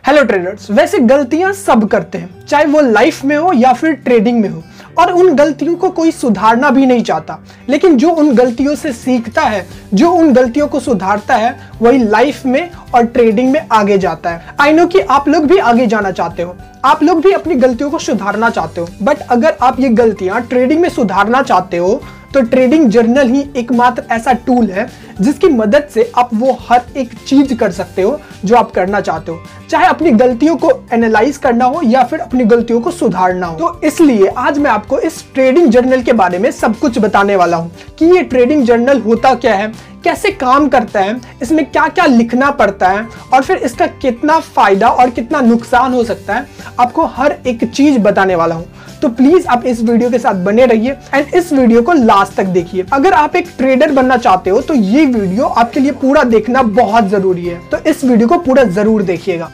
Hello traders, वैसे गलतियां सब करते हैं, चाहे वो लाइफ में हो या फिर ट्रेडिंग में हो, और उन गलतियों को कोई सुधारना भी नहीं चाहता। लेकिन जो उन गलतियों से सीखता है, जो उन गलतियों को सुधारता है, वही लाइफ में और ट्रेडिंग में आगे जाता है। आई नो कि आप लोग भी आगे जाना चाहते हो, आप लोग भी अपनी गलतियों को सुधारना चाहते हो, बट अगर आप ये गलतियां ट्रेडिंग में सुधारना चाहते हो तो ट्रेडिंग जर्नल ही एकमात्र ऐसा टूल है जिसकी मदद से आप वो हर एक चीज कर सकते हो जो आप करना चाहते हो, चाहे अपनी गलतियों को एनालाइज करना हो या फिर अपनी गलतियों को सुधारना हो। तो इसलिए आज मैं आपको इस ट्रेडिंग जर्नल के बारे में सब कुछ बताने वाला हूं कि ये ट्रेडिंग जर्नल होता क्या है, कैसे काम करता है, इसमें क्या क्या लिखना पड़ता है और फिर इसका कितना फायदा और कितना नुकसान हो सकता है, आपको हर एक चीज बताने वाला हूं। तो प्लीज आप इस वीडियो के साथ बने रहिए एंड इस वीडियो को लास्ट तक देखिए। अगर आप एक ट्रेडर बनना चाहते हो तो ये वीडियो आपके लिए पूरा देखना बहुत जरूरी है, तो इस वीडियो को पूरा जरूर देखिएगा।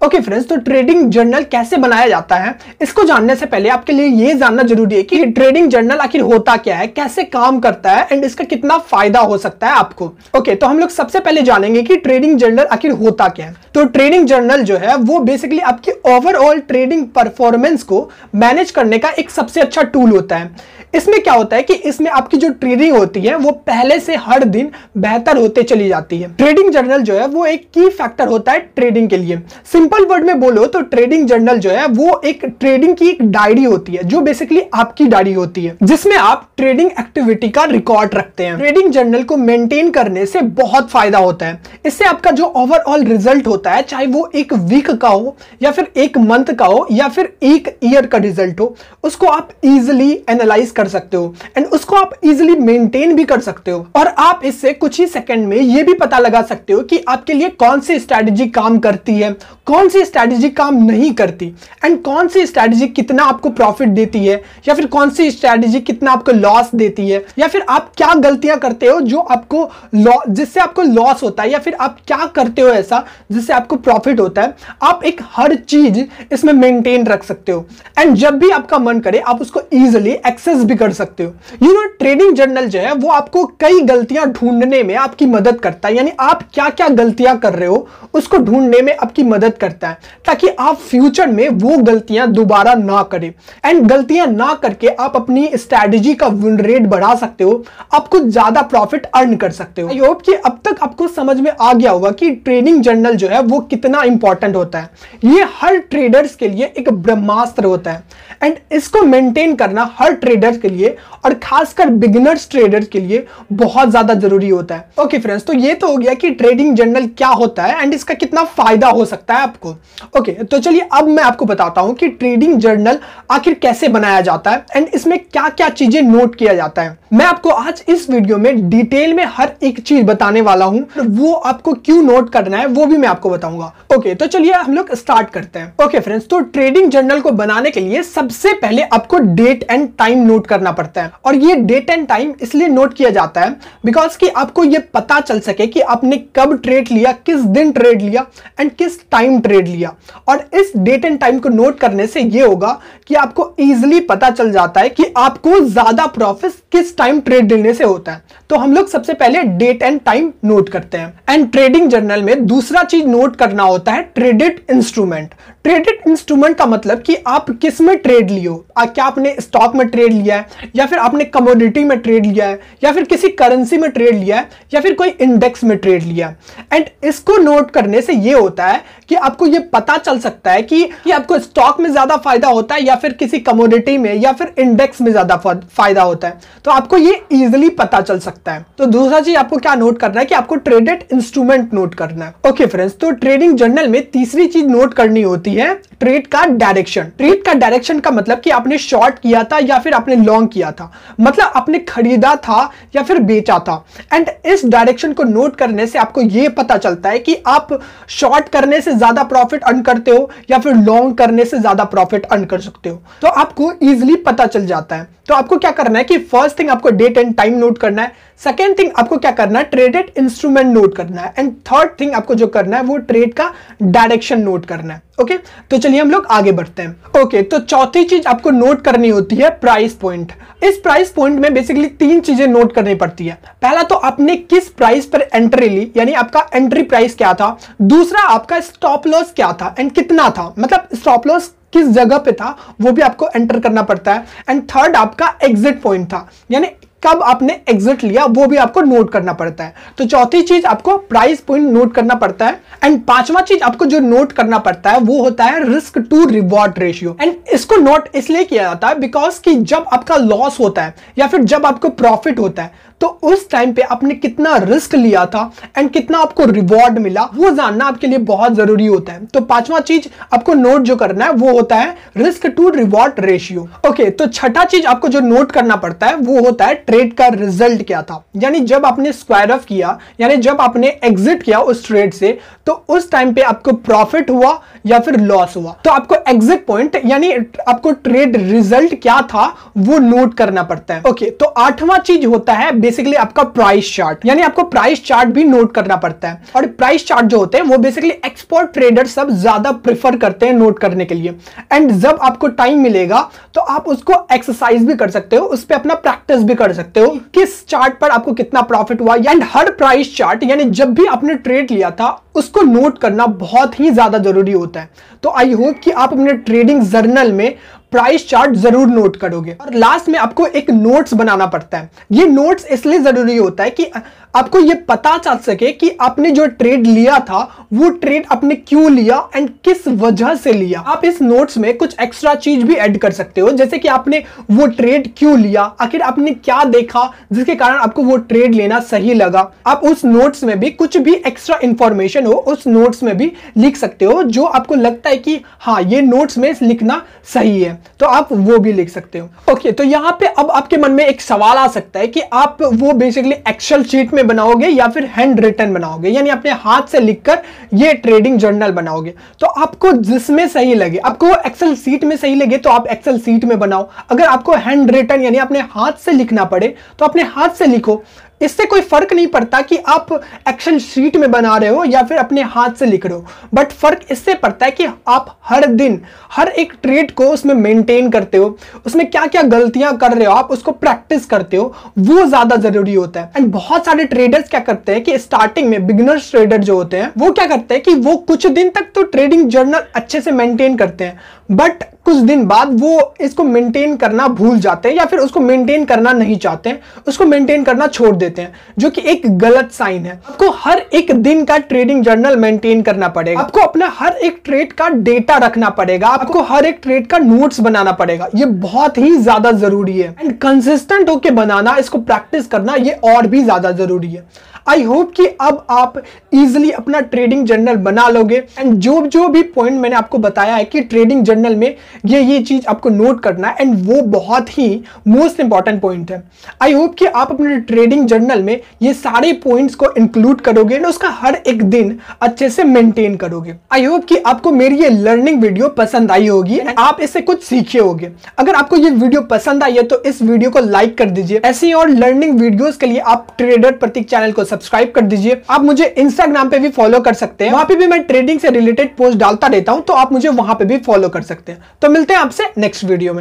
ओके फ्रेंड्स, तो ट्रेडिंग जर्नल कैसे बनाया जाता है, इसको जानने से पहले आपके लिए ये जानना जरूरी है कि ट्रेडिंग जर्नल आखिर होता क्या है, कैसे काम करता है एंड इसका कितना फायदा हो सकता है आपको। ओके, तो हम लोग सबसे पहले जानेंगे कि ट्रेडिंग जर्नल आखिर होता क्या है। तो ट्रेडिंग जर्नल जो है वो बेसिकली आपकी ओवरऑल ट्रेडिंग परफॉर्मेंस को मैनेज करने का एक सबसे अच्छा टूल होता है। इसमें क्या होता है कि इसमें आपकी जो ट्रेडिंग होती है वो पहले से हर दिन बेहतर होते चली जाती है। ट्रेडिंग जर्नल जो है वो एक की फैक्टर होता है ट्रेडिंग के लिए। सिंपल वर्ड में बोलो तो ट्रेडिंग जर्नल जो है वो एक ट्रेडिंग की एक डायरी होती है, जो बेसिकली आपकी डायरी होती है, जिसमें आप ट्रेडिंग एक्टिविटी का रिकॉर्ड रखते हैं। ट्रेडिंग जर्नल को मेंटेन करने से बहुत फायदा होता है। इससे आपका जो ओवरऑल रिजल्ट होता है, चाहे वो एक वीक का हो या फिर एक मंथ का हो या फिर एक ईयर का रिजल्ट हो, उसको आप इजिली एनालाइज कर सकते हो एंड उसको आप इजिली मेंटेन भी कर सकते हो। और आप इससे कुछ ही सेकंड में ये भी पता लगा सकते हो कि आपके लिए कौन सी स्ट्रैटेजी काम करती है, कौन सी स्ट्रैटेजी काम नहीं करती एंड कौन सी स्ट्रैटेजी कितना आपको प्रॉफिट देती है या फिर कौन सी स्ट्रैटेजी कितना आपको लॉस देती है, या फिर आप क्या गलतियां करते हो जो आपको जिससे आपको लॉस होता है, या फिर आप क्या करते हो ऐसा जिससे आपको प्रॉफिट होता है। आप एक हर चीज इसमें मेंटेन रख सकते हो एंड जब भी आपका मन करे आप उसको इजिली एक्सेस भी कर सकते हो। यू नो, ट्रेडिंग जर्नल जो है वो आपको कई गलतियां ढूंढने में आपकी मदद करता है, यानी आप क्या क्या गलतियां कर रहे हो उसको ढूंढने में आपकी मदद करता है, ताकि आप फ्यूचर में वो गलतियां दोबारा ना करें एंड गलतियां ना करके आप अपनी स्ट्रैटेजी का विन रेट बढ़ा सकते हो, आप कुछ ज्यादा प्रॉफिट अर्न कर सकते हो। आई होप कि अब तक आपको समझ में आ गया होगा कि ट्रेडिंग जर्नल जो है वो कितना इंपॉर्टेंट होता है। ये हर ट्रेडर्स के लिए एक ब्रह्मास्त्र होता है एंड इसको मेंटेन करना हर ट्रेडर्स के लिए और खासकर बिगिनर्स ट्रेडर्स के लिए बहुत ज्यादा जरूरी होता है। ओके फ्रेंड्स, तो ये तो हो गया कि ट्रेडिंग जर्नल क्या होता है एंड इसका कितना फायदा हो सकता है आपको। ओके, तो चलिए अब मैं आपको बताता हूं कि ट्रेडिंग जर्नल आखिर कैसे बनाया जाता है एंड इसमें क्या क्या चीजें नोट किया जाता है। मैं आपको आज इस वीडियो में डिटेल में हर एक चीज बताने वाला हूं, वो आपको क्यों नोट करना है वो भी मैं आपको बताऊंगा। ओके, तो चलिए हम लोग स्टार्ट करते हैं। ओके फ्रेंड्स, तो ट्रेडिंग जर्नल को बनाने के लिए सबसे पहले आपको डेट एंड टाइम नोट करना पड़ता है, और ये डेट एंड टाइम इसलिए नोट किया जाता है बिकॉज कि आपको ये पता चल सके कि आपने कब ट्रेड लिया, किस दिन ट्रेड लिया एंड किस टाइम ट्रेड लिया। और इस डेट एंड टाइम को नोट करने से ये होगा कि आपको इजीली पता चल जाता है कि आपको ज्यादा प्रॉफिट किस टाइम ट्रेड लेने से होता है। तो हम लोग सबसे पहले डेट एंड टाइम नोट करते हैं। एंड ट्रेडिंग जर्नल में दूसरा चीज नोट करना होता है ट्रेडेड इंस्ट्रूमेंट। ट्रेडेड इंस्ट्रूमेंट का मतलब कि आप किस में ट्रेड लिए हो, क्या आपने स्टॉक में ट्रेड लिया है या फिर आपने कमोडिटी में ट्रेड लिया है या फिर किसी करेंसी में ट्रेड लिया है या फिर कोई इंडेक्स में ट्रेड लिया है। एंड इसको नोट करने से ये होता है कि आपको ये पता चल सकता है कि आपको स्टॉक में ज्यादा फायदा होता है या फिर किसी कमोडिटी में या फिर इंडेक्स में ज्यादा फायदा होता है, तो आपको ये इजीली पता चल सकता है। तो दूसरा चीज आपको क्या नोट करना है कि आपको ट्रेडेड इंस्ट्रूमेंट नोट करना है। ओके फ्रेंड्स, तो ट्रेडिंग जर्नल में तीसरी चीज नोट करनी होती है ट्रेड का डायरेक्शन। ट्रेड का डायरेक्शन का मतलब कि आपने शॉर्ट किया था या फिर आपने लॉन्ग किया था, मतलब आपने खरीदा था या फिर बेचा था। एंड इस डायरेक्शन को नोट करने से आपको यह पता चलता है कि आप शॉर्ट करने से ज्यादा प्रॉफिट अर्न करते हो या फिर लॉन्ग करने से ज्यादा प्रॉफिट अर्न कर सकते हो, तो आपको इजीली पता चल जाता है। तो आपको क्या करना है कि फर्स्ट थिंग आपको डेट एंड टाइम नोट करना है, सेकेंड थिंग आपको क्या करना है ट्रेडेड इंस्ट्रूमेंट नोट करना है, एंड थर्ड थिंग आपको जो करना है वो ट्रेड का डायरेक्शन नोट करना है। ओके, तो चलिए हम लोग आगे बढ़ते हैं। ओके, तो चौथी चीज आपको नोट करनी होती है प्राइस पॉइंट। इस प्राइस पॉइंट में बेसिकली तीन चीजें नोट करनी पड़ती है। पहला तो आपने किस प्राइस पर एंट्री ली, यानी आपका एंट्री प्राइस क्या था। दूसरा आपका स्टॉप लॉस क्या था एंड कितना था, मतलब स्टॉप लॉस किस जगह पे था वो भी आपको एंटर करना पड़ता है। एंड थर्ड आपका एग्जिट पॉइंट था, यानी कब आपने एग्जिट लिया वो भी आपको नोट करना पड़ता है। तो चौथी चीज आपको प्राइस पॉइंट नोट करना पड़ता है। एंड पांचवा चीज आपको जो नोट करना पड़ता है वो होता है risk to reward ratio. And इसको नोट इसलिए किया जाता है बिकॉज कि जब आपका लॉस होता है या फिर जब आपको प्रॉफिट होता है तो उस टाइम पे आपने कितना रिस्क लिया था एंड कितना आपको रिवॉर्ड मिला वो जानना आपके लिए बहुत जरूरी होता है। तो पांचवा चीज आपको नोट जो करना है वो होता है risk to reward ratio. Okay, तो छठा चीज आपको जो नोट करना पड़ता है वो होता है ट्रेड का रिजल्ट क्या था, यानी जब आपने स्क्वायर ऑफ किया, यानी जब आपने एग्जिट किया उस ट्रेड से, तो उस टाइम पे आपको प्रॉफिट हुआ या फिर लॉस हुआ। तो आपको एग्जिट पॉइंट यानी आपको ट्रेड रिजल्ट क्या था वो नोट करना पड़ता है। ओके, तो आठवां चीज होता है बेसिकली आपका प्राइस चार्ट, यानी आपको प्राइस चार्ट भी नोट करना पड़ता है। और प्राइस चार्ट जो होते हैं वो बेसिकली एक्सपर्ट ट्रेडर सब ज्यादा प्रेफर करते हैं नोट करने के लिए। एंड जब आपको टाइम मिलेगा तो आप उसको एक्सरसाइज भी कर सकते हो, उस पर अपना प्रैक्टिस भी कर सकते हो किस चार्ट पर आपको कितना प्रॉफिट हुआ। एंड हर प्राइस चार्ट यानी जब भी आपने ट्रेड लिया था उसको नोट करना बहुत ही ज्यादा जरूरी होता है। तो आई होप कि आप अपने ट्रेडिंग जर्नल में प्राइस चार्ट जरूर नोट करोगे। और लास्ट में आपको एक नोट्स बनाना पड़ता है। ये नोट्स इसलिए जरूरी होता है कि आपको ये पता चल सके कि आपने जो ट्रेड लिया था वो ट्रेड आपने क्यों लिया एंड किस वजह से लिया। आप इस नोट्स में कुछ एक्स्ट्रा चीज भी ऐड कर सकते हो, जैसे कि आपने वो ट्रेड क्यों लिया, आखिर आपने क्या देखा जिसके कारण आपको वो ट्रेड लेना सही लगा। आप उस नोट्स में भी कुछ भी एक्स्ट्रा इंफॉर्मेशन हो उस नोट्स में भी लिख सकते हो जो आपको लगता है कि हाँ ये नोट्स में लिखना सही है, तो आप वो भी लिख सकते हो। ओके, तो यहाँ पे अब आपके मन में एक सवाल आ सकता है कि आप वो बेसिकली एक्सेल शीट में बनाओगे या फिर हैंड रिटन बनाओगे, यानी अपने हाथ से लिखकर ये ट्रेडिंग जर्नल बनाओगे। तो आपको जिसमें सही लगे, आपको एक्सेल शीट में सही लगे तो आप एक्सेल शीट में बनाओ। अगर आपको हैंड रिटन यानी अपने हाथ से लिखना पड़े तो अपने हाथ से लिखो। इससे कोई फर्क नहीं पड़ता कि आप एक्सेल शीट में बना रहे हो या फिर अपने हाथ से लिख रहे हो, बट फर्क इससे पड़ता है कि आप हर दिन हर एक ट्रेड को उसमें मेंटेन करते हो, उसमें क्या क्या गलतियां कर रहे हो आप उसको प्रैक्टिस करते हो, वो ज्यादा जरूरी होता है। एंड बहुत सारे ट्रेडर्स क्या करते हैं कि स्टार्टिंग में बिगिनर्स ट्रेडर जो होते हैं वो क्या करते हैं कि वो कुछ दिन तक तो ट्रेडिंग जर्नल अच्छे से मेंटेन करते हैं, बट कुछ दिन बाद वो इसको मेंटेन करना भूल जाते हैं या फिर उसको मेंटेन करना नहीं चाहते हैं, उसको मेंटेन करना छोड़ देते हैं, जो कि एक गलत साइन है। आपको हर एक दिन का ट्रेडिंग जर्नल मेंटेन करना पड़ेगा, आपको अपना हर एक ट्रेड का डेटा रखना पड़ेगा, आपको हर एक ट्रेड का नोट्स बनाना पड़ेगा। ये बहुत ही ज्यादा जरूरी है एंड कंसिस्टेंट होकर बनाना, इसको प्रैक्टिस करना ये और भी ज्यादा जरूरी है। आई होप कि अब आप इजीली अपना ट्रेडिंग जर्नल बना लोगे एंड जो जो भी पॉइंट मैंने आपको बताया है कि ट्रेडिंग जर्नल में ये चीज आपको नोट करना है एंड वो बहुत ही मोस्ट इंपॉर्टेंट पॉइंट है। आई होप कि आप अपने ट्रेडिंग जर्नल में ये सारे पॉइंट्स को इंक्लूड करोगे एंड उसका हर एक दिन अच्छे से मेंटेन करोगे। आई होप कि आपको मेरी ये लर्निंग वीडियो पसंद आई होगी एंड आप इससे कुछ सीखे होगे। अगर आपको ये वीडियो पसंद आई है तो इस वीडियो को लाइक कर दीजिए। ऐसी और लर्निंग वीडियोस के लिए आप ट्रेडर प्रतीक चैनल को सब्सक्राइब कर दीजिए। आप मुझे इंस्टाग्राम पे भी फॉलो कर सकते हैं, वहां पे भी मैं ट्रेडिंग से रिलेटेड पोस्ट डालता रहता हूं, तो आप मुझे वहां पे भी फॉलो कर सकते हैं। तो मिलते हैं आपसे नेक्स्ट वीडियो में।